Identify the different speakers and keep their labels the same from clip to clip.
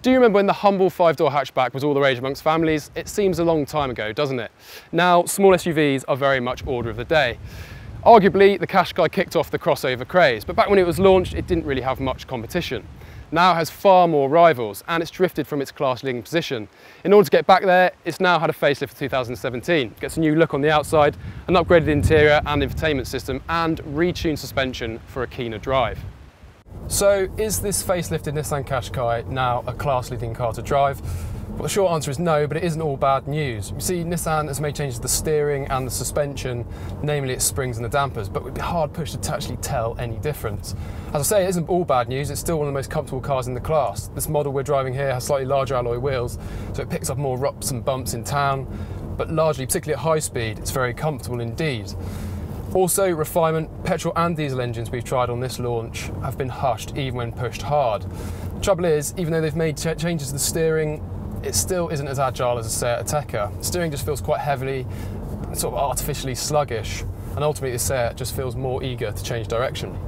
Speaker 1: Do you remember when the humble 5-door hatchback was all the rage amongst families? It seems a long time ago, doesn't it? Now, small SUVs are very much order of the day. Arguably, the Qashqai kicked off the crossover craze, but back when it was launched, it didn't really have much competition. Now it has far more rivals, and it's drifted from its class-leading position. In order to get back there, it's now had a facelift for 2017. It gets a new look on the outside, an upgraded interior and infotainment system, and retuned suspension for a keener drive. So, is this facelifted Nissan Qashqai now a class-leading car to drive? Well, the short answer is no, but it isn't all bad news. You see, Nissan has made changes to the steering and the suspension, namely its springs and the dampers, but we'd be hard pushed to actually tell any difference. As I say, it isn't all bad news, it's still one of the most comfortable cars in the class. This model we're driving here has slightly larger alloy wheels, so it picks up more rumps and bumps in town, but largely, particularly at high speed, it's very comfortable indeed. Also, refinement, petrol and diesel engines we've tried on this launch have been hushed even when pushed hard. The trouble is, even though they've made changes to the steering, it still isn't as agile as a Seat Ateca. The steering just feels quite heavily, sort of artificially sluggish, and ultimately the Seat just feels more eager to change direction.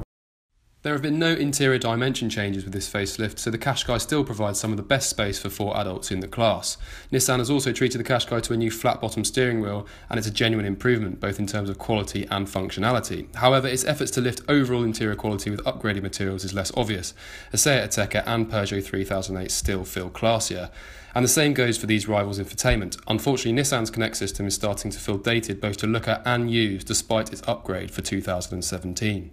Speaker 1: There have been no interior dimension changes with this facelift, so the Qashqai still provides some of the best space for 4 adults in the class. Nissan has also treated the Qashqai to a new flat-bottom steering wheel, and it's a genuine improvement both in terms of quality and functionality. However, its efforts to lift overall interior quality with upgraded materials is less obvious. A Seat Ateca and Peugeot 3008 still feel classier. And the same goes for these rivals' infotainment. Unfortunately, Nissan's Connect system is starting to feel dated both to look at and use despite its upgrade for 2017.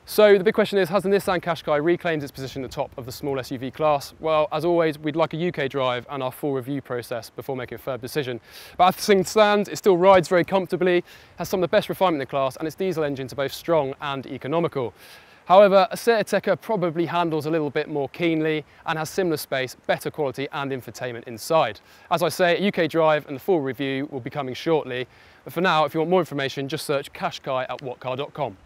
Speaker 1: So the big question is, has the Nissan Qashqai reclaimed its position at the top of the small SUV class? Well, as always, we'd like a UK drive and our full review process before making a firm decision. But as things stand, it still rides very comfortably, has some of the best refinement in the class, and its diesel engines are both strong and economical. However, a Seat Ateca probably handles a little bit more keenly and has similar space, better quality and infotainment inside. As I say, a UK drive and the full review will be coming shortly. But for now, if you want more information, just search Qashqai at whatcar.com.